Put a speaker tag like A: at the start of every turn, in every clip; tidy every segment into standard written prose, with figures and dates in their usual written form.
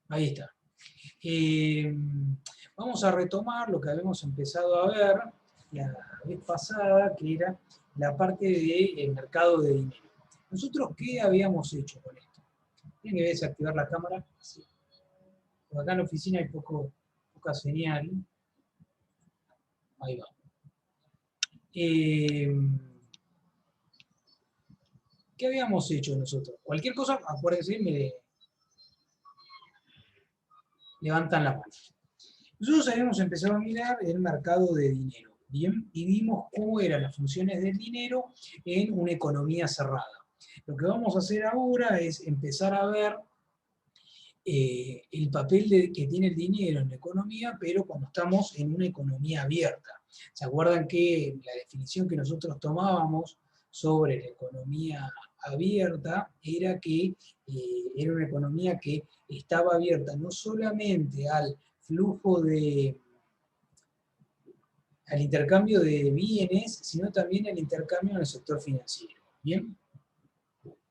A: Ahí está. Eh, Vamos a retomar lo que habíamos empezado a ver la vez pasada, que era la parte del mercado de dinero. ¿Nosotros qué habíamos hecho con esto? ¿Tienen que desactivar la cámara? Sí. Porque acá en la oficina hay poca señal. Ahí va. Eh, ¿Qué habíamos hecho nosotros? Cualquier cosa, acuérdense, me levantan la mano. Nosotros habíamos empezado a mirar el mercado de dinero, ¿bien? Y vimos cómo eran las funciones del dinero en una economía cerrada. Lo que vamos a hacer ahora es empezar a ver el papel que tiene el dinero en la economía, pero cuando estamos en una economía abierta. ¿Se acuerdan que la definición que nosotros tomábamos sobre la economía abierta era que era una economía que estaba abierta no solamente al flujo al intercambio de bienes, sino también al intercambio en el sector financiero? Bien,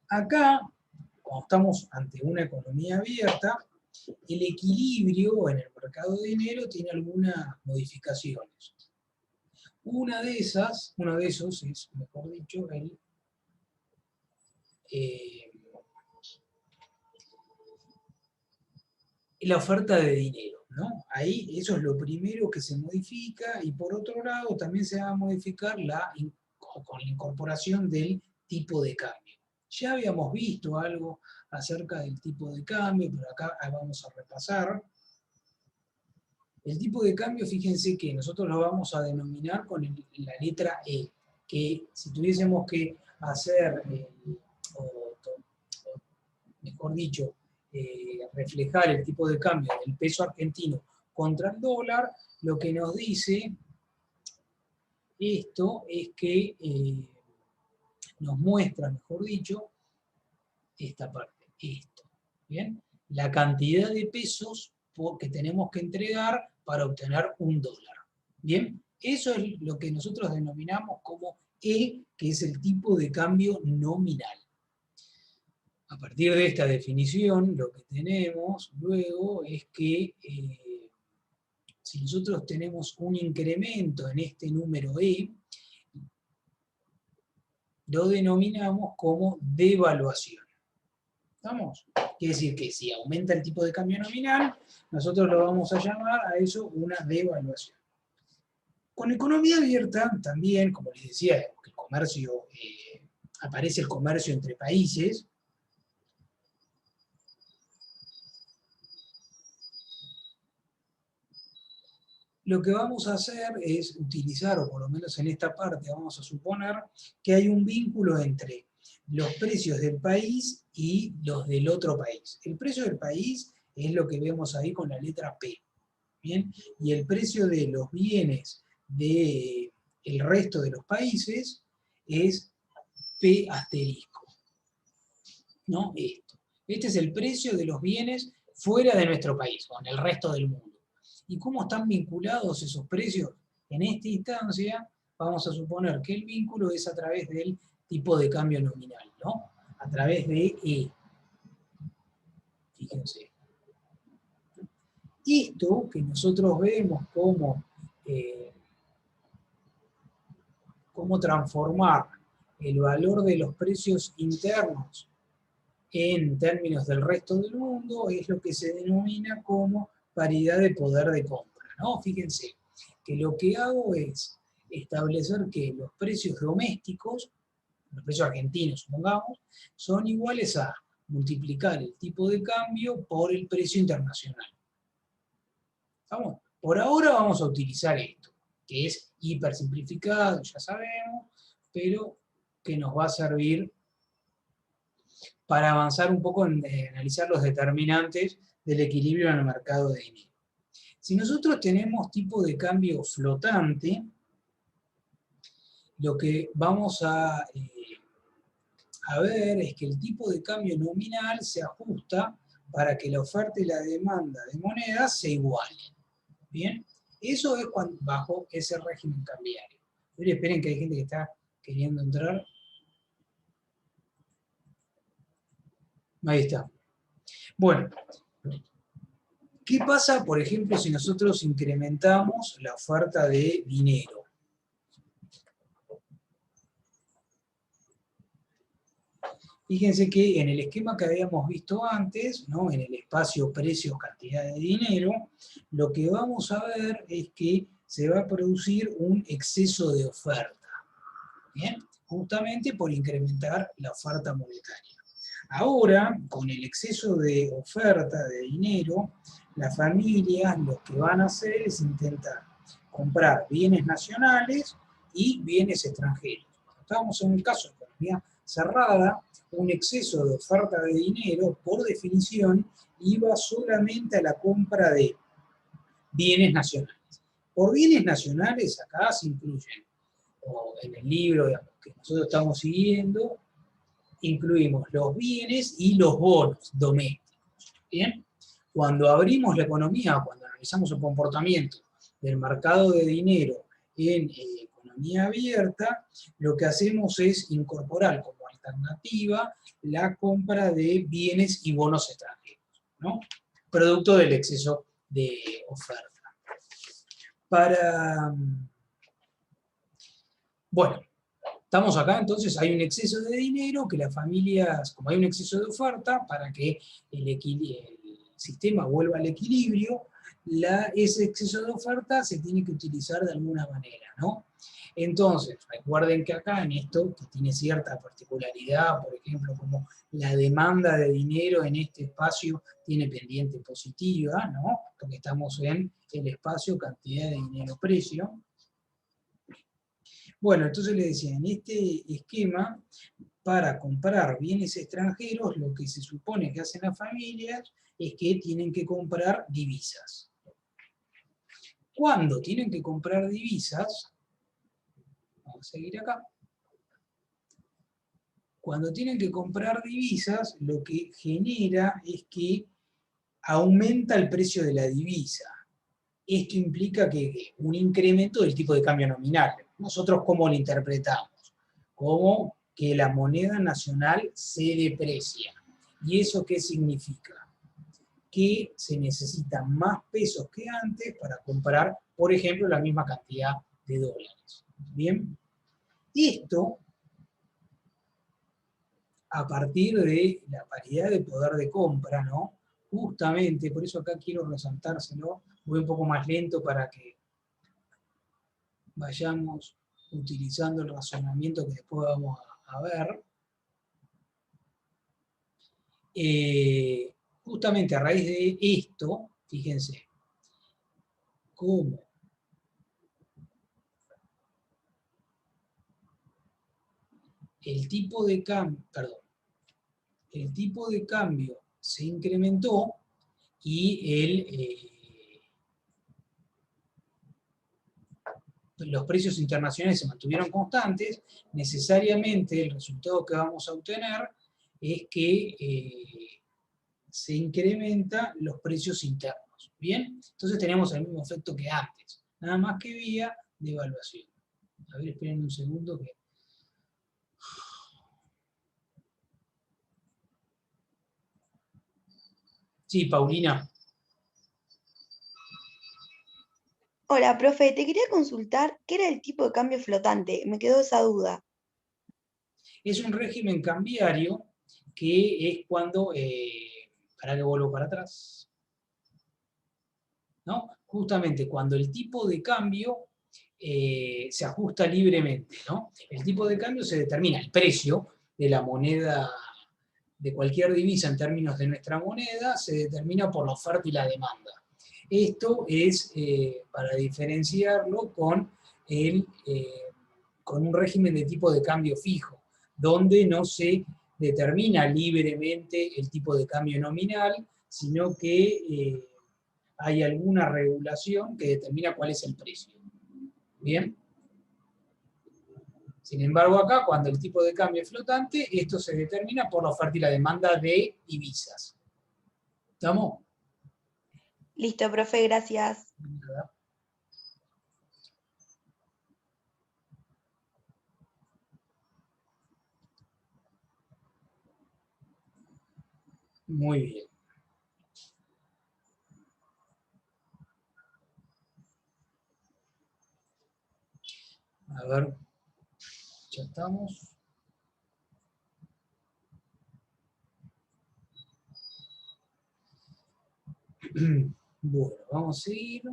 A: acá, cuando estamos ante una economía abierta, el equilibrio en el mercado de dinero tiene algunas modificaciones. Uno de esos es, mejor dicho, eh, la oferta de dinero, ¿no? Ahí eso es lo primero que se modifica, y por otro lado también se va a modificar con la incorporación del tipo de cambio. Ya habíamos visto algo acerca del tipo de cambio, pero acá vamos a repasar. El tipo de cambio, fíjense que nosotros lo vamos a denominar con la letra E, que si tuviésemos que hacer, o mejor dicho, reflejar el tipo de cambio del peso argentino contra el dólar, lo que nos dice esto es que nos muestra, mejor dicho, esta parte, esto, ¿bien? La cantidad de pesos que tenemos que entregar para obtener un dólar, ¿bien? Eso es lo que nosotros denominamos como E, que es el tipo de cambio nominal. A partir de esta definición, lo que tenemos luego es que si nosotros tenemos un incremento en este número E, lo denominamos como devaluación. ¿Estamos? Quiere decir que si aumenta el tipo de cambio nominal, nosotros lo vamos a llamar a eso una devaluación. Con economía abierta también, como les decía, que el comercio, aparece el comercio entre países. Lo que vamos a hacer es utilizar, o por lo menos en esta parte vamos a suponer, que hay un vínculo entre los precios del país y los del otro país. El precio del país es lo que vemos ahí con la letra P, ¿bien? Y el precio de los bienes del resto de los países es P asterisco, ¿no? Esto. Este es el precio de los bienes fuera de nuestro país, con el resto del mundo. ¿Y cómo están vinculados esos precios? En esta instancia, vamos a suponer que el vínculo es a través del tipo de cambio nominal, ¿no? A través de E. Fíjense. Esto que nosotros vemos como cómo transformar el valor de los precios internos en términos del resto del mundo es lo que se denomina como paridad de poder de compra, ¿no? Fíjense que lo que hago es establecer que los precios domésticos, los precios argentinos, supongamos, son iguales a multiplicar el tipo de cambio por el precio internacional. ¿Estamos? Por ahora vamos a utilizar esto, que es hiper simplificado, ya sabemos, pero que nos va a servir para avanzar un poco en analizar los determinantes del equilibrio en el mercado de dinero. Si nosotros tenemos tipo de cambio flotante, lo que vamos a ver es que el tipo de cambio nominal se ajusta para que la oferta y la demanda de monedas se igualen. ¿Bien? Eso es bajo ese régimen cambiario. Pero esperen que hay gente que está queriendo entrar. Ahí está. Bueno, ¿Qué pasa, por ejemplo, si nosotros incrementamos la oferta de dinero? Fíjense que en el esquema que habíamos visto antes, ¿no? En el espacio precios, cantidad de dinero, lo que vamos a ver es que se va a producir un exceso de oferta, ¿bien? Justamente por incrementar la oferta monetaria. Ahora, con el exceso de oferta de dinero, las familias lo que van a hacer es intentar comprar bienes nacionales y bienes extranjeros. Cuando estábamos en un caso de economía cerrada, un exceso de oferta de dinero, por definición, iba solamente a la compra de bienes nacionales. Por bienes nacionales, acá se incluyen, o en el libro digamos, que nosotros estamos siguiendo, incluimos los bienes y los bonos domésticos. ¿Bien? Cuando abrimos la economía, cuando analizamos el comportamiento del mercado de dinero en economía abierta, lo que hacemos es incorporar como alternativa la compra de bienes y bonos extranjeros, ¿no? Producto del exceso de oferta. Bueno, estamos acá, entonces hay un exceso de dinero que las familias, como hay un exceso de oferta, para que el sistema vuelva al equilibrio, ese exceso de oferta se tiene que utilizar de alguna manera, ¿no? Entonces, recuerden que acá en esto, que tiene cierta particularidad, por ejemplo, como la demanda de dinero en este espacio tiene pendiente positiva, ¿no? Porque estamos en el espacio cantidad de dinero-precio. Bueno, entonces le decía, en este esquema, para comprar bienes extranjeros, lo que se supone que hacen las familias es que tienen que comprar divisas. Cuando tienen que comprar divisas, vamos a seguir acá, cuando tienen que comprar divisas, lo que genera es que aumenta el precio de la divisa. Esto implica que un incremento del tipo de cambio nominal. ¿Nosotros cómo lo interpretamos? Como que la moneda nacional se deprecia. ¿Y eso qué significa? Que se necesitan más pesos que antes para comprar, por ejemplo, la misma cantidad de dólares. ¿Bien? Esto, a partir de la paridad de poder de compra, ¿no? Justamente, por eso acá quiero resaltárselo, voy un poco más lento para que vayamos utilizando el razonamiento que después vamos a ver. Justamente a raíz de esto, fíjense, cómo el tipo de cambio, perdón, el tipo de cambio se incrementó y los precios internacionales se mantuvieron constantes, necesariamente el resultado que vamos a obtener es que se incrementan los precios internos. ¿Bien? Entonces tenemos el mismo efecto que antes, nada más que vía devaluación. A ver, esperen un segundo que... Sí, Paulina.
B: Hola, profe, te quería consultar qué era el tipo de cambio flotante. Me quedó esa duda.
A: Es un régimen cambiario que es cuando, para que vuelvo para atrás, ¿no? Justamente cuando el tipo de cambio se ajusta libremente, ¿no? El tipo de cambio se determina, el precio de la moneda, de cualquier divisa en términos de nuestra moneda, se determina por la oferta y la demanda. Esto es para diferenciarlo con un régimen de tipo de cambio fijo, donde no se determina libremente el tipo de cambio nominal, sino que hay alguna regulación que determina cuál es el precio. ¿Bien? Sin embargo, acá, cuando el tipo de cambio es flotante, esto se determina por la oferta y la demanda de divisas. ¿Estamos?
B: Listo, profe, gracias.
A: Muy bien. A ver, ya estamos. Bueno, vamos a seguir.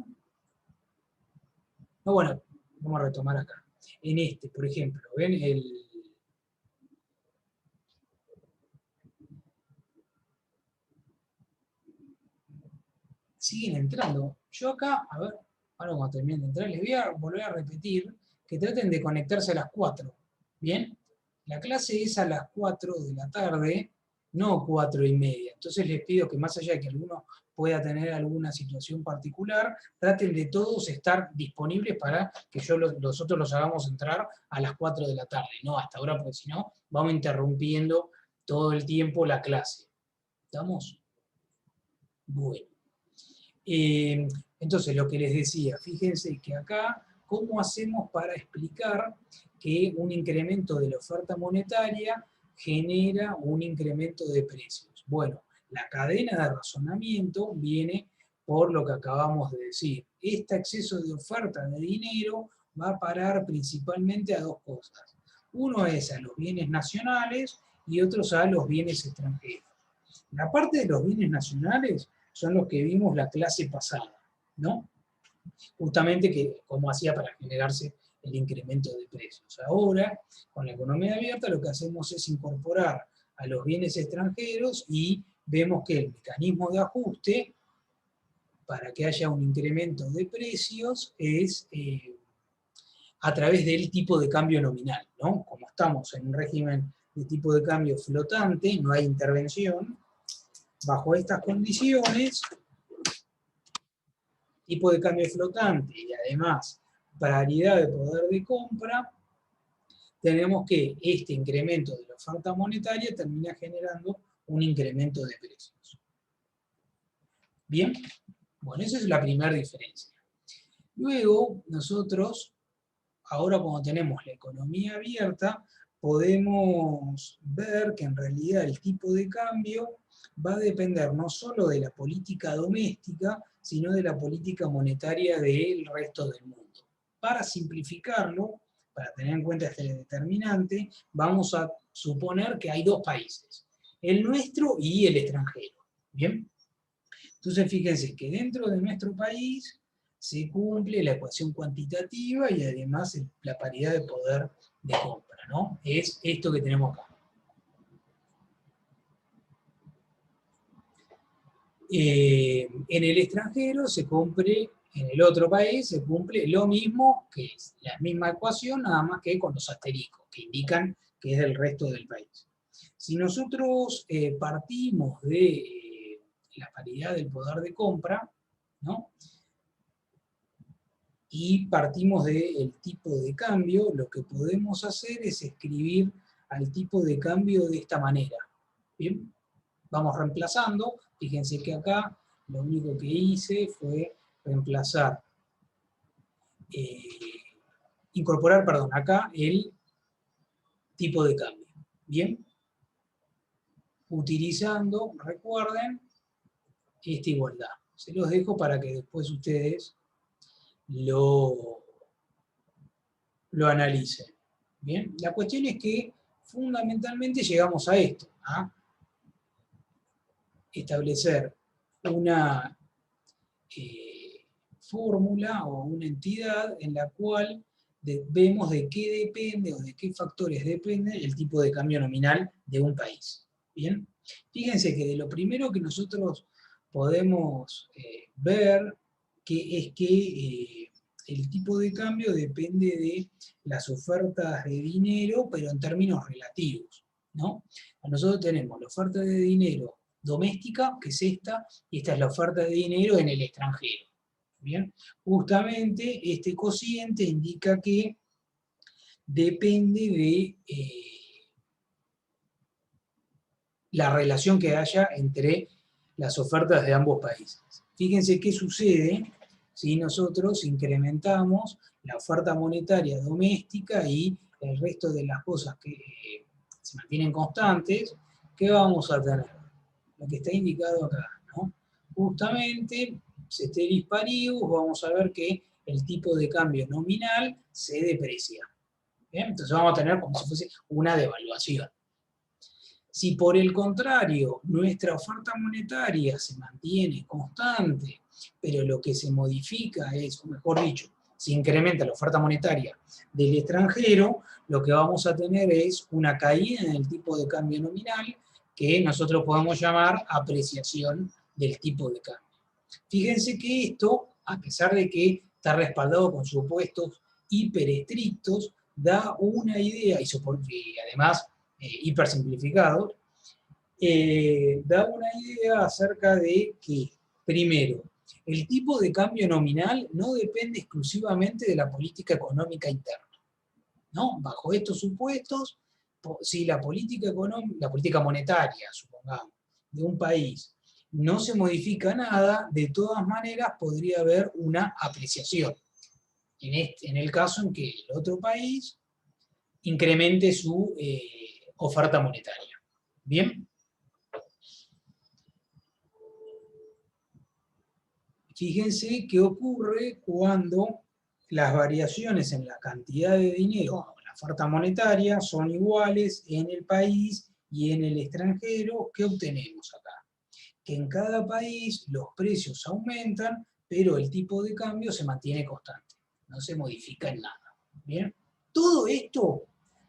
A: No, bueno, vamos a retomar acá. En este, por ejemplo, ¿ven? Siguen entrando. Yo acá, a ver, ahora cuando terminen de entrar, les voy a volver a repetir que traten de conectarse a las 4. ¿Bien? La clase es a las 4 de la tarde, no 4:30. Entonces les pido que más allá de que alguno pueda tener alguna situación particular, traten de todos estar disponibles para que nosotros los hagamos entrar a las 4 de la tarde, no hasta ahora, porque si no, vamos interrumpiendo todo el tiempo la clase. ¿Estamos? Bueno. Entonces, lo que les decía, fíjense que acá, ¿cómo hacemos para explicar que un incremento de la oferta monetaria genera un incremento de precios? Bueno, la cadena de razonamiento viene por lo que acabamos de decir. Este exceso de oferta de dinero va a parar principalmente a dos cosas. Uno es a los bienes nacionales y otros a los bienes extranjeros. La parte de los bienes nacionales son los que vimos la clase pasada, ¿no? Justamente que cómo hacía para generarse el incremento de precios. Ahora, con la economía abierta, lo que hacemos es incorporar a los bienes extranjeros y vemos que el mecanismo de ajuste para que haya un incremento de precios es a través del tipo de cambio nominal, ¿no? Como estamos en un régimen de tipo de cambio flotante, no hay intervención, bajo estas condiciones, tipo de cambio flotante y además paridad de poder de compra, tenemos que este incremento de la oferta monetaria termina generando un incremento de precios. ¿Bien? Bueno, esa es la primera diferencia. Luego, nosotros, ahora cuando tenemos la economía abierta, podemos ver que en realidad el tipo de cambio va a depender no solo de la política doméstica, sino de la política monetaria del resto del mundo. Para simplificarlo, para tener en cuenta este determinante, vamos a suponer que hay dos países, el nuestro y el extranjero. ¿Bien? Entonces fíjense que dentro de nuestro país se cumple la ecuación cuantitativa y además la paridad de poder de compra, ¿no? Es esto que tenemos acá. En el extranjero se cumple, en el otro país se cumple lo mismo, que es la misma ecuación, nada más que con los asteriscos, que indican que es del resto del país. Si nosotros partimos de la paridad del poder de compra, ¿no? Y partimos del tipo de cambio, lo que podemos hacer es escribir al tipo de cambio de esta manera. ¿Bien? Vamos reemplazando, fíjense que acá lo único que hice fue reemplazar, incorporar, perdón, acá el tipo de cambio. ¿Bien? Utilizando, recuerden, esta igualdad. Se los dejo para que después ustedes lo analicen. Bien, la cuestión es que fundamentalmente llegamos a esto, a establecer una fórmula o una entidad en la cual vemos de qué depende o de qué factores depende el tipo de cambio nominal de un país. Bien, fíjense que de lo primero que nosotros podemos ver que es que el tipo de cambio depende de las ofertas de dinero, pero en términos relativos, ¿no? Nosotros tenemos la oferta de dinero doméstica, que es esta, y esta es la oferta de dinero en el extranjero. ¿Bien? Justamente este cociente indica que depende de la relación que haya entre las ofertas de ambos países. Fíjense qué sucede si nosotros incrementamos la oferta monetaria doméstica y el resto de las cosas que se mantienen constantes, ¿qué vamos a tener? Lo que está indicado acá, ¿no? Justamente, ceteris paribus, vamos a ver que el tipo de cambio nominal se deprecia. ¿Bien? Entonces vamos a tener como si fuese una devaluación. Si por el contrario nuestra oferta monetaria se mantiene constante, pero lo que se modifica es, o mejor dicho, se incrementa la oferta monetaria del extranjero, lo que vamos a tener es una caída en el tipo de cambio nominal que nosotros podemos llamar apreciación del tipo de cambio. Fíjense que esto, a pesar de que está respaldado con supuestos hiperestrictos, da una idea, y además hiper simplificado, da una idea acerca de que, primero, el tipo de cambio nominal no depende exclusivamente de la política económica interna, ¿no? Bajo estos supuestos, si la política monetaria, supongamos, de un país no se modifica nada, de todas maneras podría haber una apreciación. En el caso en que el otro país incremente su oferta monetaria. ¿Bien? Fíjense qué ocurre cuando las variaciones en la cantidad de dinero o la oferta monetaria son iguales en el país y en el extranjero. ¿Qué obtenemos acá? Que en cada país los precios aumentan, pero el tipo de cambio se mantiene constante, no se modifica en nada. ¿Bien? Todo esto,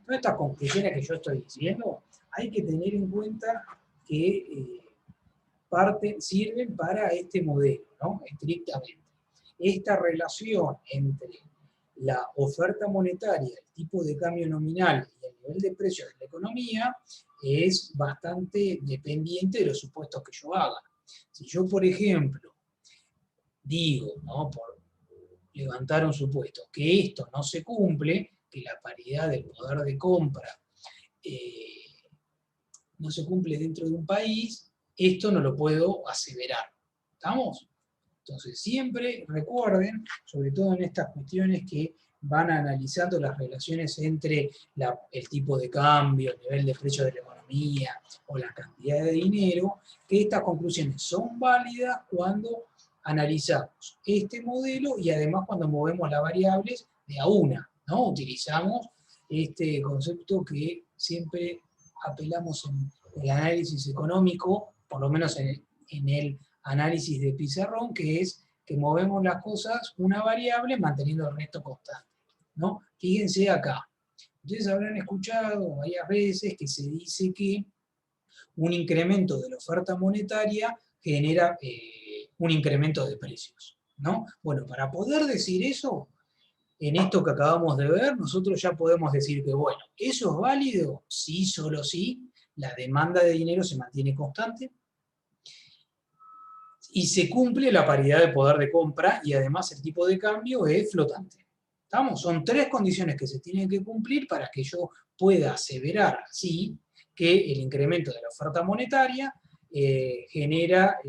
A: todas estas conclusiones que yo estoy diciendo, hay que tener en cuenta que sirven para este modelo, ¿no? Estrictamente. Esta relación entre la oferta monetaria, el tipo de cambio nominal y el nivel de precios de la economía es bastante dependiente de los supuestos que yo haga. Si yo, por ejemplo, digo, ¿no?, por levantar un supuesto, que esto no se cumple, que la paridad del poder de compra no se cumple dentro de un país, esto no lo puedo aseverar. ¿Estamos? Entonces, siempre recuerden, sobre todo en estas cuestiones que van analizando las relaciones entre el tipo de cambio, el nivel de precio de la economía o la cantidad de dinero, que estas conclusiones son válidas cuando analizamos este modelo y además cuando movemos las variables de a una, ¿no? Utilizamos este concepto que siempre apelamos en el análisis económico, por lo menos en el análisis de pizarrón, que es que movemos las cosas una variable manteniendo el resto constante, ¿no? Fíjense acá. Ustedes habrán escuchado varias veces que se dice que un incremento de la oferta monetaria genera un incremento de precios, ¿no? Bueno, para poder decir eso, en esto que acabamos de ver, nosotros ya podemos decir que, bueno, ¿eso es válido? Sí, solo sí. La demanda de dinero se mantiene constante y se cumple la paridad de poder de compra y además el tipo de cambio es flotante. ¿Estamos? Son tres condiciones que se tienen que cumplir para que yo pueda aseverar así que el incremento de la oferta monetaria genera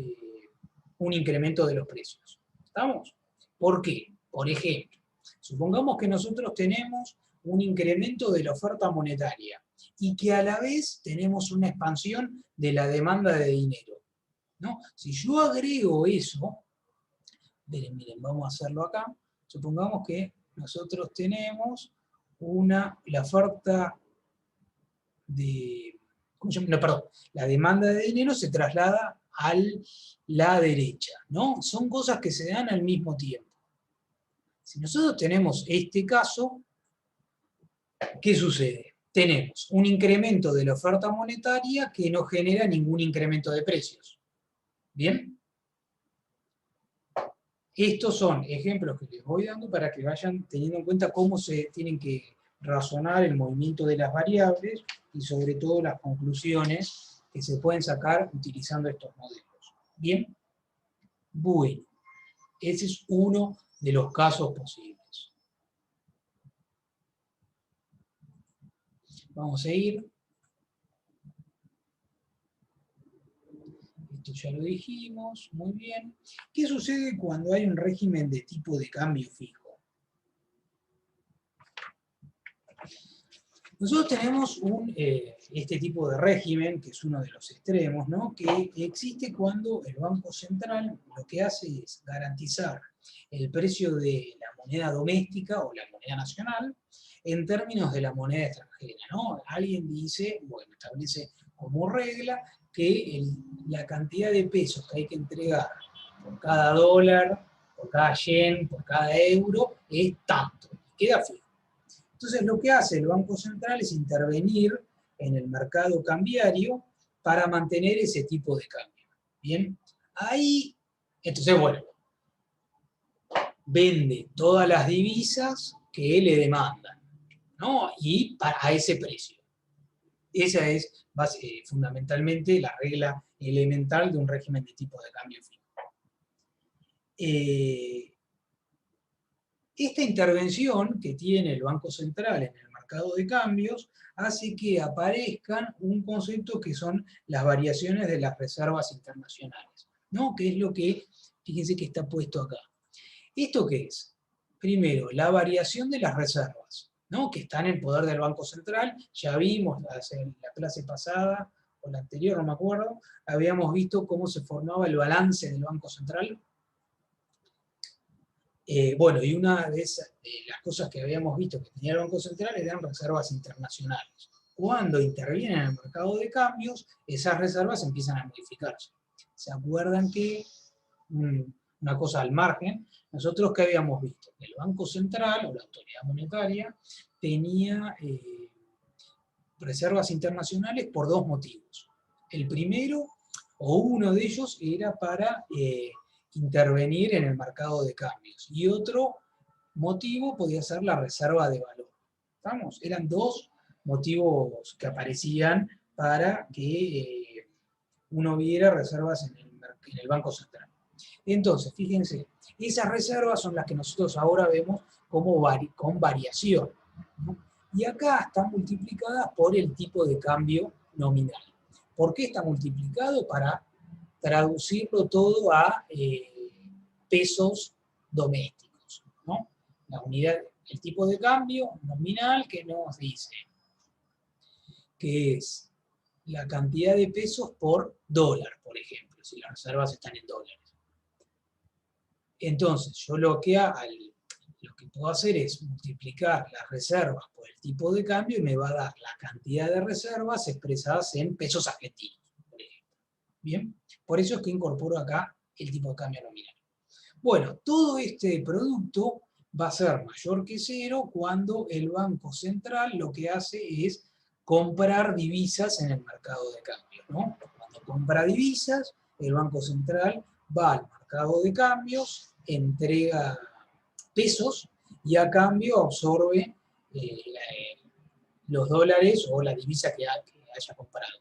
A: un incremento de los precios. ¿Estamos? ¿Por qué? Por ejemplo, supongamos que nosotros tenemos un incremento de la oferta monetaria y que a la vez tenemos una expansión de la demanda de dinero, ¿no? Si yo agrego eso, miren, vamos a hacerlo acá, supongamos que nosotros tenemos la oferta de, ¿cómo se llama? No, perdón, la demanda de dinero se traslada a la derecha, ¿no? Son cosas que se dan al mismo tiempo. Si nosotros tenemos este caso, ¿qué sucede? Tenemos un incremento de la oferta monetaria que no genera ningún incremento de precios. ¿Bien? Estos son ejemplos que les voy dando para que vayan teniendo en cuenta cómo se tienen que razonar el movimiento de las variables y sobre todo las conclusiones que se pueden sacar utilizando estos modelos. ¿Bien? Bueno, ese es uno de los casos posibles. Vamos a ir. Esto ya lo dijimos, muy bien. ¿Qué sucede cuando hay un régimen de tipo de cambio fijo? Nosotros tenemos este tipo de régimen, que es uno de los extremos, ¿no?, que existe cuando el Banco Central lo que hace es garantizar el precio de la moneda doméstica o la moneda nacional en términos de la moneda extranjera, ¿no? Alguien dice, bueno, establece como regla que la cantidad de pesos que hay que entregar por cada dólar, por cada yen, por cada euro, es tanto, queda fijo. Entonces lo que hace el Banco Central es intervenir en el mercado cambiario para mantener ese tipo de cambio. Bien, ahí, entonces bueno, vende todas las divisas que le demandan, ¿no? Y a ese precio. Esa es fundamentalmente la regla elemental de un régimen de tipo de cambio fijo. Esta intervención que tiene el Banco Central en el mercado de cambios hace que aparezcan un concepto que son las variaciones de las reservas internacionales, ¿no? Que es lo que, fíjense que está puesto acá. ¿Esto qué es? Primero, la variación de las reservas, ¿no? Que están en poder del Banco Central. Ya vimos en la clase pasada, o la anterior, no me acuerdo, habíamos visto cómo se formaba el balance del Banco Central. Bueno, y una de las cosas que habíamos visto que tenía el Banco Central eran reservas internacionales. Cuando intervienen en el mercado de cambios, esas reservas empiezan a modificarse. ¿Se acuerdan que, una cosa al margen, nosotros que habíamos visto? El Banco Central, o la autoridad monetaria, tenía reservas internacionales por dos motivos. El primero, o uno de ellos, era para intervenir en el mercado de cambios. Y otro motivo podía ser la reserva de valor. ¿Estamos? Eran dos motivos que aparecían para que uno viera reservas en el Banco Central. Entonces, fíjense, esas reservas son las que nosotros ahora vemos como con variación, ¿no? Y acá están multiplicadas por el tipo de cambio nominal. ¿Por qué está multiplicado? Para traducirlo todo a pesos domésticos, ¿no? La unidad, el tipo de cambio nominal que nos dice que es la cantidad de pesos por dólar, por ejemplo, si las reservas están en dólares. Entonces, yo lo que puedo hacer es multiplicar las reservas por el tipo de cambio y me va a dar la cantidad de reservas expresadas en pesos argentinos, por ejemplo. ¿Bien? Por eso es que incorporo acá el tipo de cambio nominal. Bueno, todo este producto va a ser mayor que cero cuando el Banco Central lo que hace es comprar divisas en el mercado de cambios, ¿no? Cuando compra divisas, el Banco Central va al mercado de cambios, entrega pesos y a cambio absorbe los dólares o la divisa que haya comprado.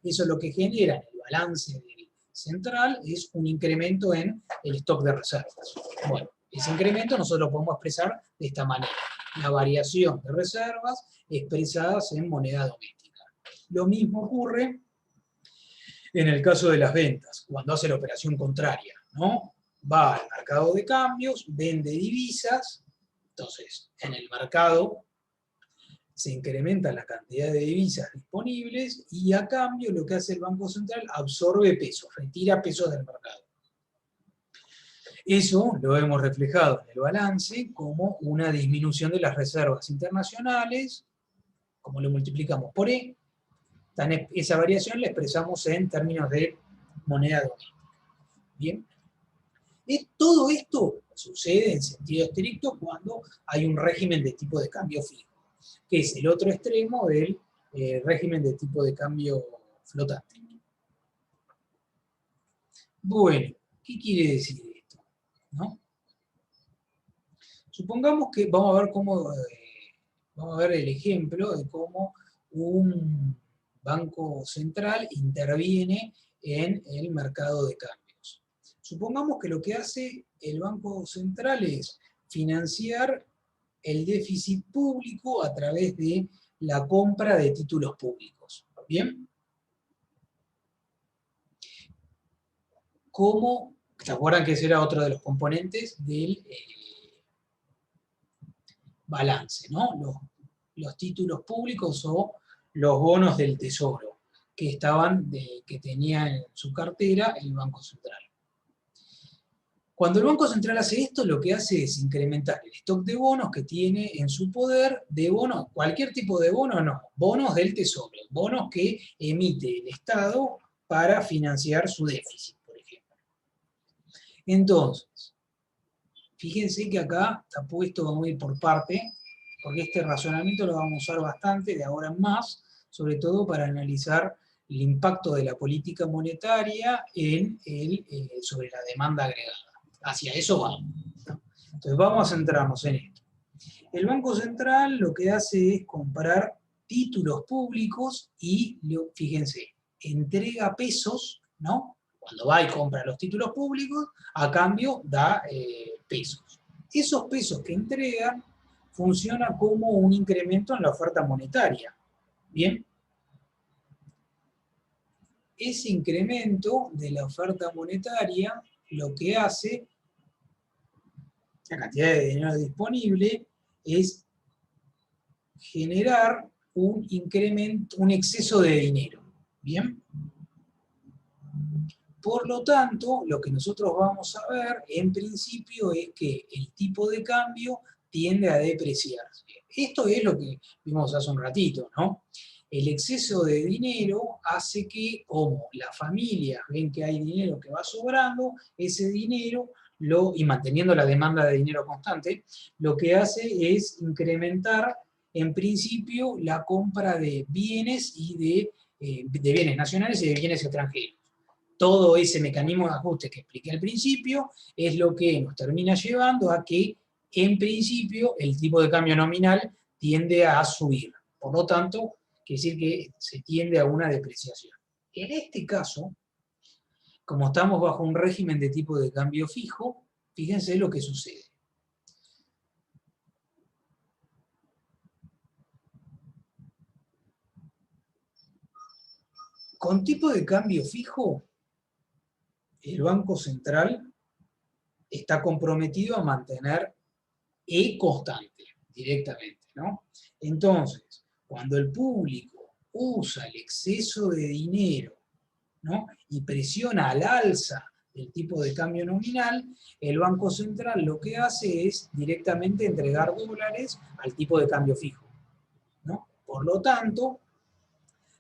A: Eso es lo que genera en el balance del central, es un incremento en el stock de reservas. Bueno, ese incremento nosotros lo podemos expresar de esta manera. La variación de reservas expresadas en moneda doméstica. Lo mismo ocurre en el caso de las ventas, cuando hace la operación contraria, ¿no? Va al mercado de cambios, vende divisas, entonces en el mercado se incrementa la cantidad de divisas disponibles y a cambio lo que hace el Banco Central absorbe pesos, retira pesos del mercado. Eso lo hemos reflejado en el balance como una disminución de las reservas internacionales, como lo multiplicamos por E, esa variación la expresamos en términos de moneda doméstica. Bien. Todo esto sucede en sentido estricto cuando hay un régimen de tipo de cambio fijo, que es el otro extremo del régimen de tipo de cambio flotante. Bueno, ¿qué quiere decir esto? ¿No? Supongamos que vamos a ver el ejemplo de cómo un banco central interviene en el mercado de cambios. Supongamos que lo que hace el Banco Central es financiar el déficit público a través de la compra de títulos públicos. ¿Bien? ¿Cómo? ¿Se acuerdan que ese era otro de los componentes del balance, ¿no? Los títulos públicos o los bonos del Tesoro que tenía en su cartera el Banco Central. Cuando el Banco Central hace esto, lo que hace es incrementar el stock de bonos que tiene en su poder, de bonos, cualquier tipo de bono, no, bonos del Tesoro, bonos que emite el Estado para financiar su déficit, por ejemplo. Entonces, fíjense que acá está puesto, vamos a ir por parte, porque este razonamiento lo vamos a usar bastante de ahora en más, sobre todo para analizar el impacto de la política monetaria sobre la demanda agregada. Hacia eso vamos, ¿no? Entonces vamos a centrarnos en esto. El Banco Central lo que hace es comprar títulos públicos y, fíjense, entrega pesos, ¿no? Cuando va y compra los títulos públicos, a cambio da pesos. Esos pesos que entregan funcionan como un incremento en la oferta monetaria. ¿Bien? Ese incremento de la oferta monetaria lo que hace, la cantidad de dinero disponible, es generar un incremento, un exceso de dinero. ¿Bien? Por lo tanto, lo que nosotros vamos a ver, en principio, es que el tipo de cambio tiende a depreciarse. Esto es lo que vimos hace un ratito, ¿no? El exceso de dinero hace que, como las familias ven que hay dinero que va sobrando, ese dinero, y manteniendo la demanda de dinero constante, lo que hace es incrementar, en principio, la compra de bienes y de bienes nacionales y de bienes extranjeros. Todo ese mecanismo de ajuste que expliqué al principio es lo que nos termina llevando a que, en principio, el tipo de cambio nominal tiende a subir. Por lo tanto, quiere decir que se tiende a una depreciación. En este caso, como estamos bajo un régimen de tipo de cambio fijo, fíjense lo que sucede. Con tipo de cambio fijo, el Banco Central está comprometido a mantener E constante, directamente, ¿no? Entonces, cuando el público usa el exceso de dinero, ¿no?, y presiona al alza el tipo de cambio nominal, el Banco Central lo que hace es directamente entregar dólares al tipo de cambio fijo, ¿no? Por lo tanto,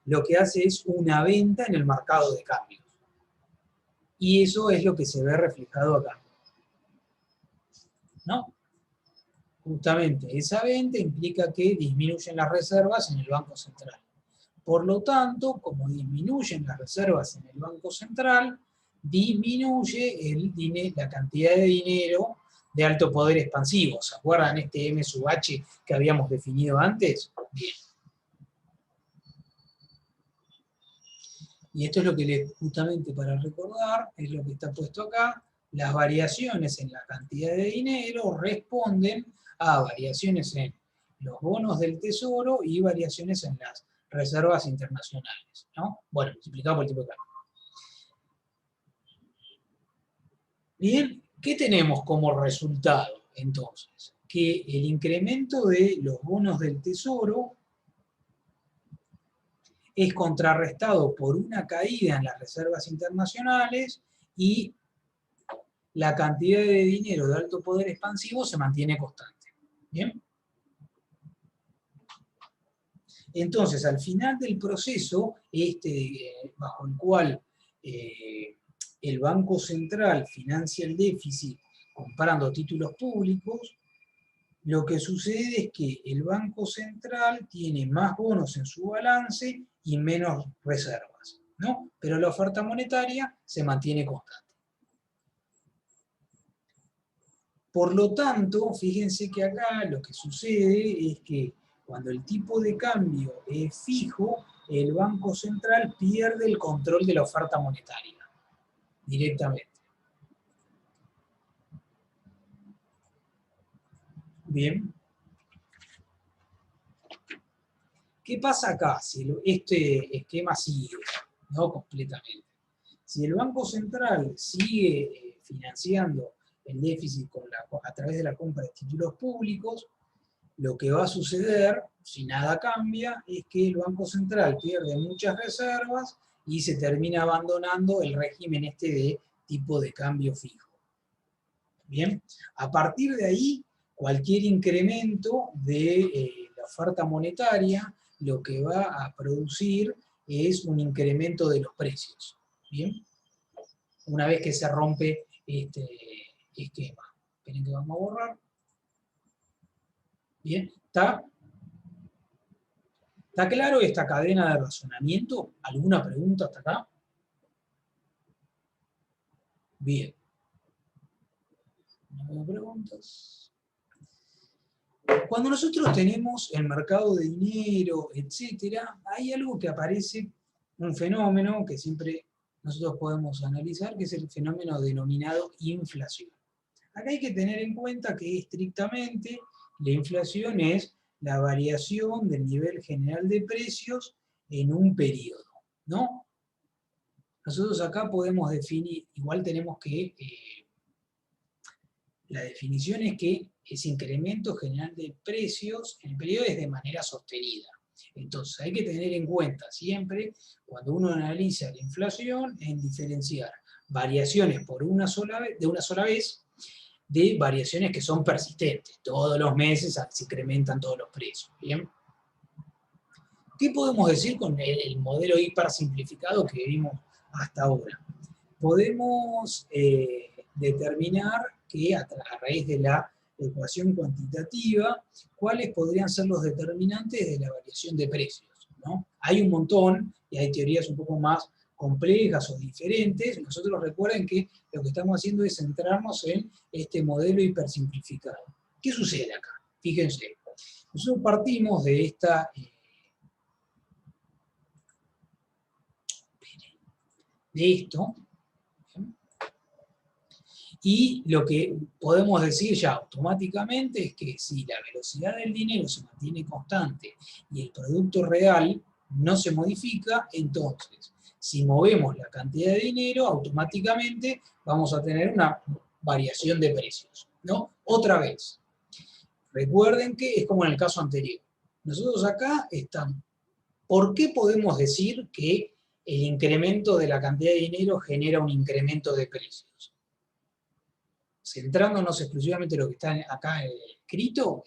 A: lo que hace es una venta en el mercado de cambios. Y eso es lo que se ve reflejado acá, ¿no? Justamente esa venta implica que disminuyen las reservas en el Banco Central. Por lo tanto, como disminuyen las reservas en el Banco Central, disminuye la cantidad de dinero de alto poder expansivo. ¿Se acuerdan este M sub H que habíamos definido antes? Bien. Y esto es lo que justamente para recordar, es lo que está puesto acá. Las variaciones en la cantidad de dinero responden a variaciones en los bonos del Tesoro y variaciones en las reservas internacionales, ¿no? Bueno, multiplicado por el tipo de cambio. Bien, ¿qué tenemos como resultado, entonces? Que el incremento de los bonos del Tesoro es contrarrestado por una caída en las reservas internacionales y la cantidad de dinero de alto poder expansivo se mantiene constante. ¿Bien? Entonces, al final del proceso, bajo el cual el Banco Central financia el déficit comprando títulos públicos, lo que sucede es que el Banco Central tiene más bonos en su balance y menos reservas, ¿no? Pero la oferta monetaria se mantiene constante. Por lo tanto, fíjense que acá lo que sucede es que cuando el tipo de cambio es fijo, el Banco Central pierde el control de la oferta monetaria directamente. Bien. ¿Qué pasa acá si este esquema sigue, ¿no?, completamente? Si el Banco Central sigue financiando el déficit a través de la compra de títulos públicos, lo que va a suceder, si nada cambia, es que el Banco Central pierde muchas reservas y se termina abandonando el régimen de tipo de cambio fijo. Bien, a partir de ahí, cualquier incremento de la oferta monetaria lo que va a producir es un incremento de los precios. Bien, una vez que se rompe este esquema. Esperen que vamos a borrar. Bien, ¿está claro esta cadena de razonamiento? ¿Alguna pregunta hasta acá? Bien. No hay preguntas. Cuando nosotros tenemos el mercado de dinero, etcétera, hay algo que aparece, un fenómeno que siempre nosotros podemos analizar, que es el fenómeno denominado inflación. Acá hay que tener en cuenta que estrictamente la inflación es la variación del nivel general de precios en un periodo, ¿no? Nosotros acá podemos definir, igual tenemos que, la definición es que ese incremento general de precios en el periodo es de manera sostenida. Entonces hay que tener en cuenta siempre, cuando uno analiza la inflación, en diferenciar variaciones por de una sola vez, de variaciones que son persistentes. Todos los meses se incrementan todos los precios. ¿Bien? ¿Qué podemos decir con el modelo hiper simplificado que vimos hasta ahora? Podemos determinar que a raíz de la ecuación cuantitativa, cuáles podrían ser los determinantes de la variación de precios, ¿no? Hay un montón, y hay teorías un poco más complejas o diferentes. Nosotros recuerden que lo que estamos haciendo es centrarnos en este modelo hipersimplificado. ¿Qué sucede acá? Fíjense, nosotros partimos de esta... de esto, y lo que podemos decir ya automáticamente es que si la velocidad del dinero se mantiene constante y el producto real no se modifica, entonces, si movemos la cantidad de dinero, automáticamente vamos a tener una variación de precios, ¿no? Otra vez, recuerden que es como en el caso anterior. Nosotros acá estamos. ¿Por qué podemos decir que el incremento de la cantidad de dinero genera un incremento de precios? Centrándonos exclusivamente en lo que está acá escrito,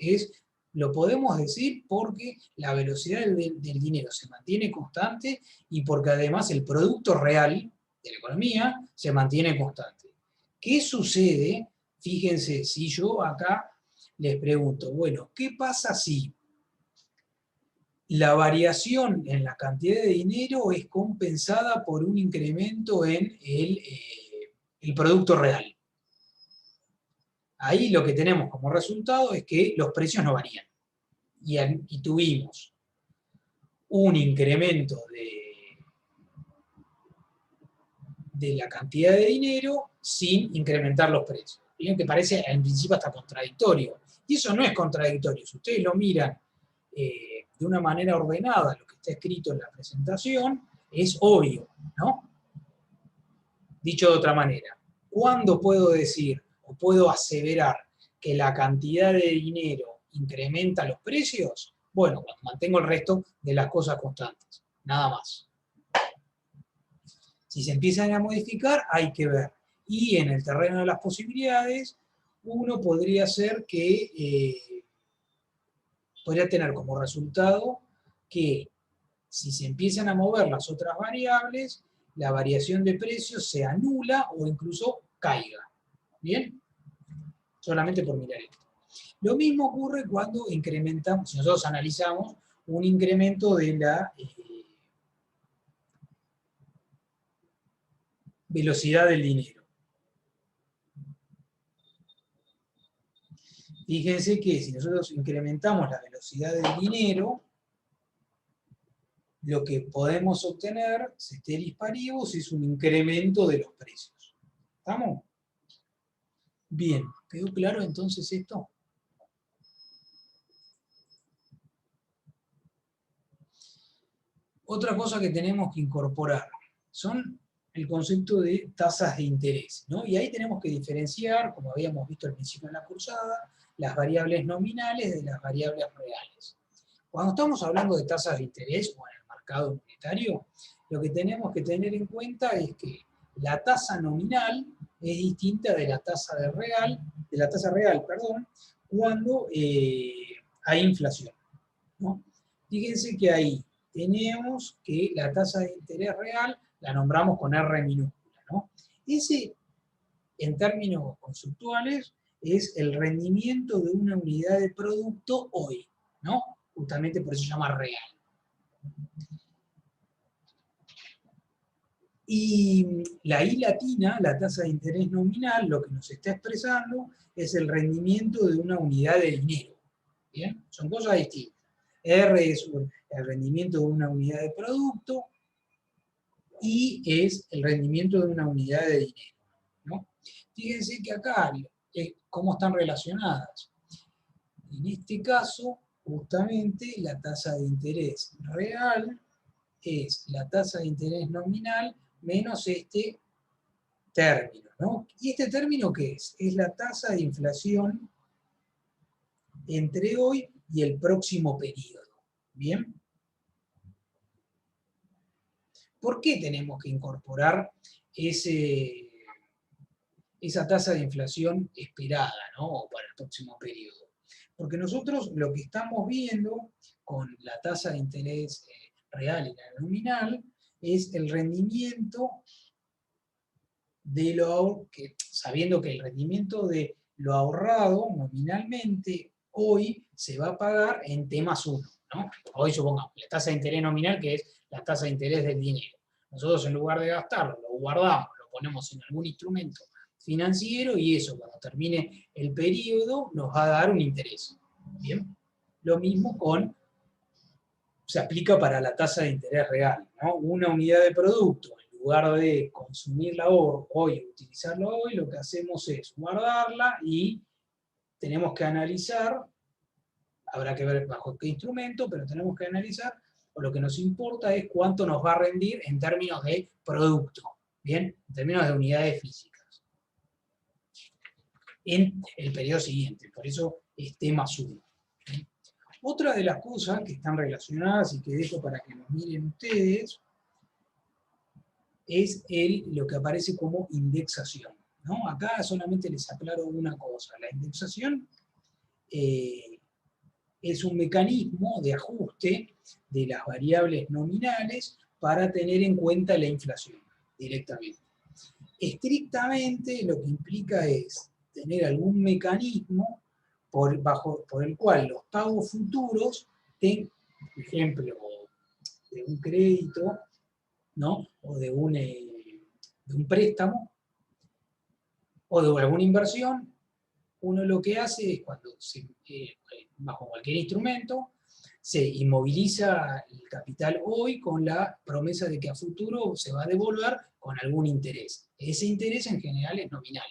A: lo podemos decir porque la velocidad del dinero se mantiene constante y porque además el producto real de la economía se mantiene constante. ¿Qué sucede? Fíjense, si yo acá les pregunto, bueno, ¿qué pasa si la variación en la cantidad de dinero es compensada por un incremento en el producto real? Ahí lo que tenemos como resultado es que los precios no varían. Y tuvimos un incremento de la cantidad de dinero sin incrementar los precios. Bien, que parece en principio hasta contradictorio. Y eso no es contradictorio. Si ustedes lo miran de una manera ordenada, lo que está escrito en la presentación, es obvio, ¿no? Dicho de otra manera, ¿cuándo puedo decir o puedo aseverar que la cantidad de dinero incrementa los precios? Bueno, cuando mantengo el resto de las cosas constantes, nada más. Si se empiezan a modificar, hay que ver. Y en el terreno de las posibilidades, uno podría ser que podría tener como resultado que si se empiezan a mover las otras variables, la variación de precios se anula o incluso caiga. ¿Bien? Solamente por mirar esto. Lo mismo ocurre cuando incrementamos, si nosotros analizamos un incremento de la velocidad del dinero. Fíjense que si nosotros incrementamos la velocidad del dinero, lo que podemos obtener, ceteris paribus, es un incremento de los precios. ¿Estamos? Bien, ¿quedó claro entonces esto? Otra cosa que tenemos que incorporar son el concepto de tasas de interés, ¿no? Y ahí tenemos que diferenciar, como habíamos visto al principio de la cursada, las variables nominales de las variables reales. Cuando estamos hablando de tasas de interés o en el mercado monetario, lo que tenemos que tener en cuenta es que la tasa nominal es distinta de la tasa real, perdón, cuando hay inflación, ¿no? Fíjense que ahí tenemos que la tasa de interés real la nombramos con R minúscula, ¿no? Ese, en términos conceptuales, es el rendimiento de una unidad de producto hoy, ¿no? Justamente por eso se llama real. Y la I latina, la tasa de interés nominal, lo que nos está expresando es el rendimiento de una unidad de dinero. ¿Bien? Son cosas distintas. R es el rendimiento de una unidad de producto, I es el rendimiento de una unidad de dinero, ¿no? Fíjense que acá, ¿cómo están relacionadas? En este caso, justamente, la tasa de interés real es la tasa de interés nominal menos este término, ¿no? ¿Y este término qué es? Es la tasa de inflación entre hoy y el próximo periodo. ¿Bien? ¿Por qué tenemos que incorporar esa tasa de inflación esperada, ¿no? Para el próximo periodo? Porque nosotros lo que estamos viendo con la tasa de interés real y la nominal es el rendimiento de sabiendo que el rendimiento de lo ahorrado nominalmente hoy se va a pagar en T más 1, ¿no? Hoy supongamos la tasa de interés nominal, que es la tasa de interés del dinero. Nosotros en lugar de gastarlo, lo guardamos, lo ponemos en algún instrumento financiero y eso cuando termine el periodo nos va a dar un interés. ¿Bien? Lo mismo se aplica para la tasa de interés real, ¿no? Una unidad de producto, en lugar de consumirla hoy, utilizarla hoy, lo que hacemos es guardarla y tenemos que analizar, habrá que ver bajo qué instrumento, pero tenemos que analizar, o lo que nos importa es cuánto nos va a rendir en términos de producto, ¿bien? En términos de unidades físicas. En el periodo siguiente, por eso es T más 1. Otra de las cosas que están relacionadas y que dejo para que nos miren ustedes es lo que aparece como indexación, ¿no? Acá solamente les aclaro una cosa. La indexación es un mecanismo de ajuste de las variables nominales para tener en cuenta la inflación directamente. Estrictamente lo que implica es tener algún mecanismo por el cual los pagos futuros, por ejemplo, de un crédito, ¿no? O de un préstamo, o de alguna inversión, uno lo que hace es cuando bajo cualquier instrumento, se inmoviliza el capital hoy con la promesa de que a futuro se va a devolver con algún interés. Ese interés en general es nominal.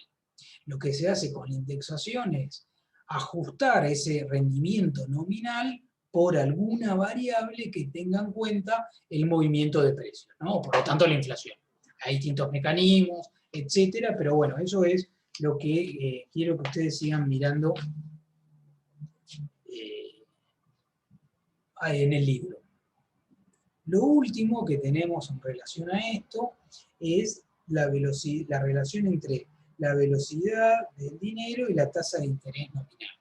A: Lo que se hace con la indexación es ajustar ese rendimiento nominal por alguna variable que tenga en cuenta el movimiento de precios, ¿no? Por lo tanto, la inflación. Hay distintos mecanismos, etcétera, pero bueno, eso es lo que quiero que ustedes sigan mirando en el libro. Lo último que tenemos en relación a esto es la relación entre la velocidad del dinero y la tasa de interés nominal.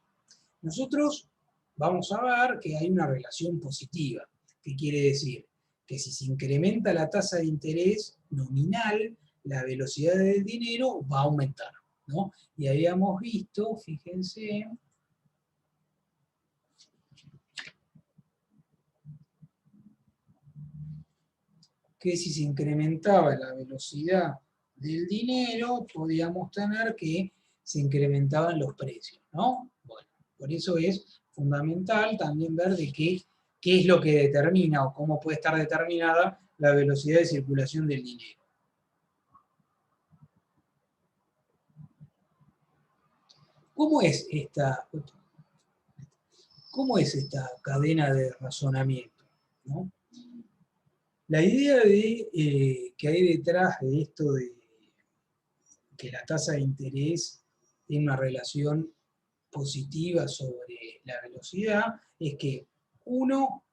A: Nosotros vamos a ver que hay una relación positiva, que quiere decir que si se incrementa la tasa de interés nominal, la velocidad del dinero va a aumentar, ¿no? Y habíamos visto, fíjense, que si se incrementaba la velocidad del dinero, podíamos tener que se incrementaban los precios, ¿no? Bueno, por eso es fundamental también ver de qué es lo que determina o cómo puede estar determinada la velocidad de circulación del dinero. ¿Cómo es esta cadena de razonamiento, ¿no? La idea que hay detrás de esto de que la tasa de interés tiene una relación positiva sobre la velocidad es que uno,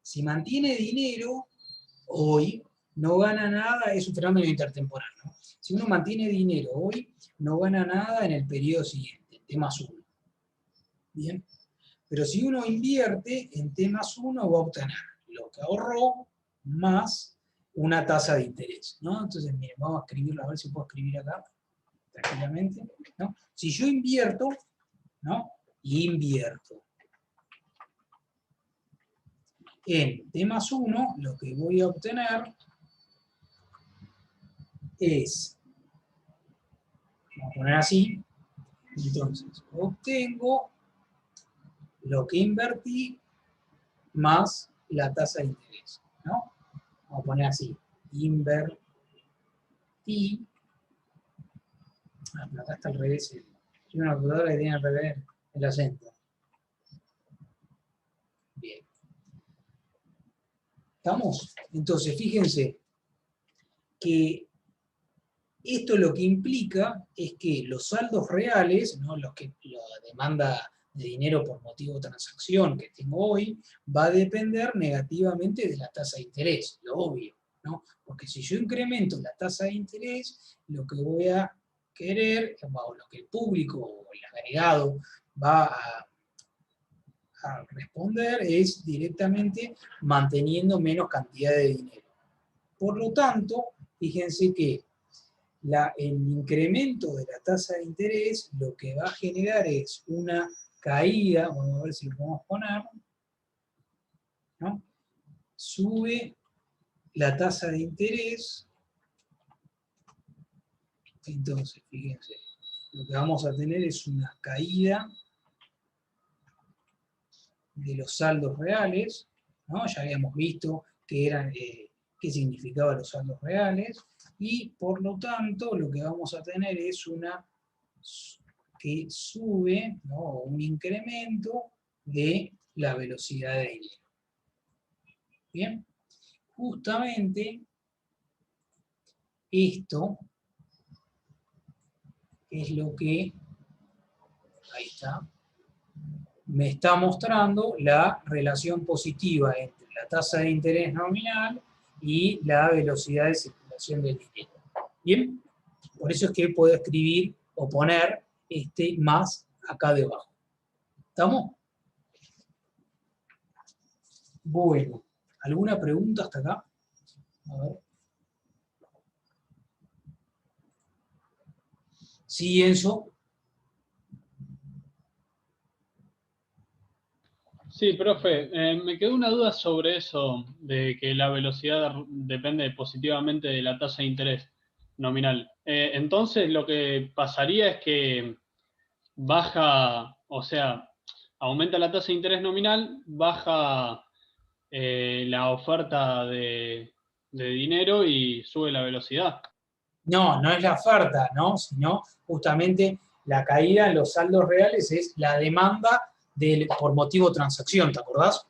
A: si mantiene dinero hoy, no gana nada, es un fenómeno intertemporal, ¿no? Si uno mantiene dinero hoy, no gana nada en el periodo siguiente, T más 1. Bien. Pero si uno invierte en T más 1, va a obtener lo que ahorró más una tasa de interés, ¿no? Entonces, miren, vamos a escribirlo, a ver si puedo escribir acá, tranquilamente, ¿no? Si yo invierto, ¿no? Invierto en T más 1, lo que voy a obtener es, vamos a poner así, entonces, obtengo lo que invertí más la tasa de interés, ¿no? Vamos a poner así, invertí, pero acá está al revés, tiene una computadora que tiene al revés el acento. Bien. ¿Estamos? Entonces, fíjense que esto lo que implica es que los saldos reales, ¿no? La demanda de dinero por motivo de transacción que tengo hoy, va a depender negativamente de la tasa de interés, lo obvio, ¿no? Porque si yo incremento la tasa de interés, lo que voy a querer, o lo que el público o el agregado va a responder es directamente manteniendo menos cantidad de dinero. Por lo tanto, fíjense que el incremento de la tasa de interés lo que va a generar es una caída, vamos a ver si lo podemos poner, ¿no? Sube la tasa de interés, entonces, fíjense, lo que vamos a tener es una caída de los saldos reales, ¿no? Ya habíamos visto qué significaban los saldos reales, y por lo tanto lo que vamos a tener es una que sube, ¿no? Un incremento de la velocidad de dinero. Bien, justamente esto es lo que, ahí está, me está mostrando la relación positiva entre la tasa de interés nominal y la velocidad de circulación del dinero. Bien, por eso es que puedo escribir o poner este más acá debajo. ¿Estamos? Bueno, ¿alguna pregunta hasta acá? A ver. Sí, Enzo.
C: Sí, profe, me quedó una duda sobre eso, de que la velocidad depende positivamente de la tasa de interés nominal. Entonces, lo que pasaría es que baja, o sea, aumenta la tasa de interés nominal, baja la oferta de dinero y sube la velocidad.
A: No, no es la oferta, ¿no? Sino justamente la caída en los saldos reales es la demanda por motivo de transacción, ¿te acordás?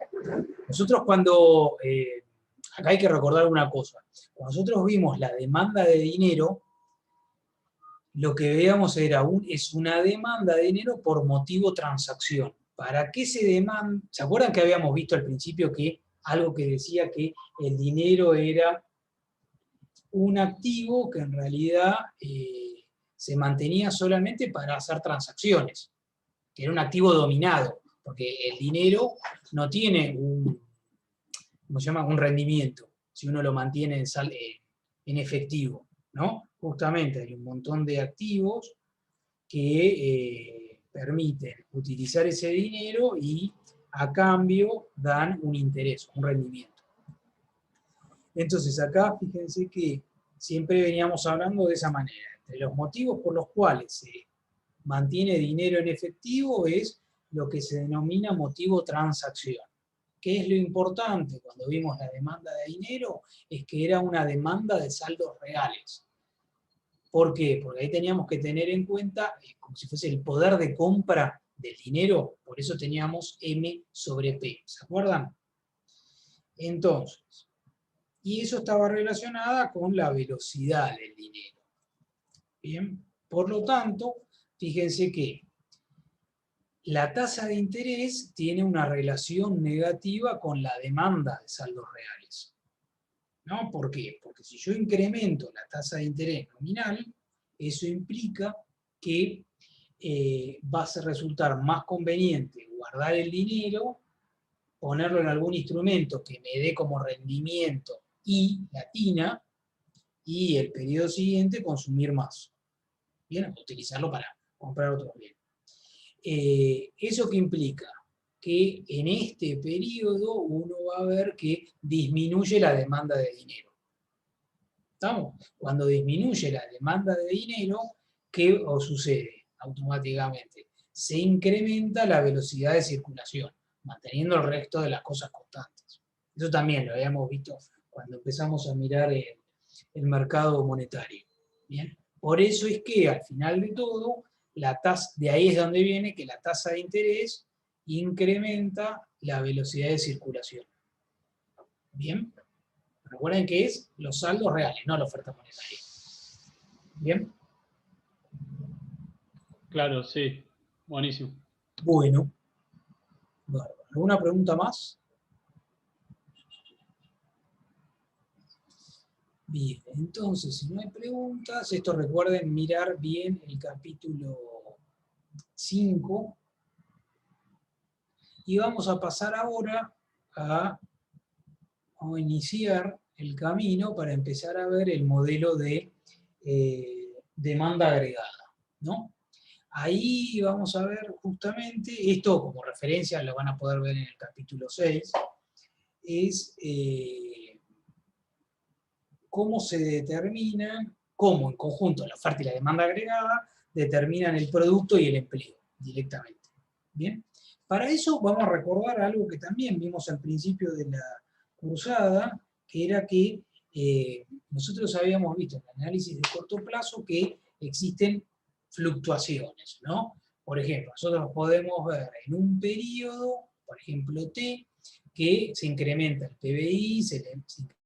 A: Nosotros cuando, acá hay que recordar una cosa, cuando nosotros vimos la demanda de dinero, lo que veíamos es una demanda de dinero por motivo transacción. ¿Para qué se demanda? ¿Se acuerdan que habíamos visto al principio que algo que decía que el dinero era un activo que en realidad se mantenía solamente para hacer transacciones, que era un activo dominado, porque el dinero no tiene ¿cómo se llama? Un rendimiento, si uno lo mantiene en efectivo, ¿no? Justamente hay un montón de activos que permiten utilizar ese dinero y a cambio dan un interés, un rendimiento. Entonces acá fíjense que siempre veníamos hablando de esa manera. Entre los motivos por los cuales se mantiene dinero en efectivo es lo que se denomina motivo transacción. ¿Qué es lo importante cuando vimos la demanda de dinero? Es que era una demanda de saldos reales. ¿Por qué? Porque ahí teníamos que tener en cuenta, como si fuese el poder de compra del dinero, por eso teníamos M sobre P. ¿Se acuerdan? Entonces, y eso estaba relacionada con la velocidad del dinero. Bien, por lo tanto, fíjense que la tasa de interés tiene una relación negativa con la demanda de saldos reales. ¿no? ¿Por qué? Porque si yo incremento la tasa de interés nominal, eso implica que va a resultar más conveniente guardar el dinero, ponerlo en algún instrumento que me dé como rendimiento y latina, y el periodo siguiente consumir más. Bien, utilizarlo para comprar otros bienes. ¿Eso qué implica? Que en este periodo uno va a ver que disminuye la demanda de dinero. ¿Estamos? Cuando disminuye la demanda de dinero, ¿qué sucede automáticamente? Se incrementa la velocidad de circulación, manteniendo el resto de las cosas constantes. Eso también lo habíamos visto cuando empezamos a mirar el mercado monetario. ¿Bien? Por eso es que al final de todo, de ahí es donde viene que la tasa de interés incrementa la velocidad de circulación. ¿Bien? Recuerden que es los saldos reales, no la oferta monetaria. ¿Bien?
C: Claro, sí. Buenísimo.
A: Bueno. ¿Alguna pregunta más? Bien, entonces, si no hay preguntas, esto recuerden mirar bien el capítulo 5. Y vamos a pasar ahora a iniciar el camino para empezar a ver el modelo de demanda agregada, ¿no? Ahí vamos a ver justamente, esto como referencia lo van a poder ver en el capítulo 6, es cómo se determinan, cómo en conjunto la oferta y la demanda agregada determinan el producto y el empleo directamente. ¿Bien? Para eso vamos a recordar algo que también vimos al principio de la cursada, que era que nosotros habíamos visto en el análisis de corto plazo que existen fluctuaciones, ¿no? Por ejemplo, nosotros podemos ver en un periodo, por ejemplo T, que se incrementa el PBI, se incrementa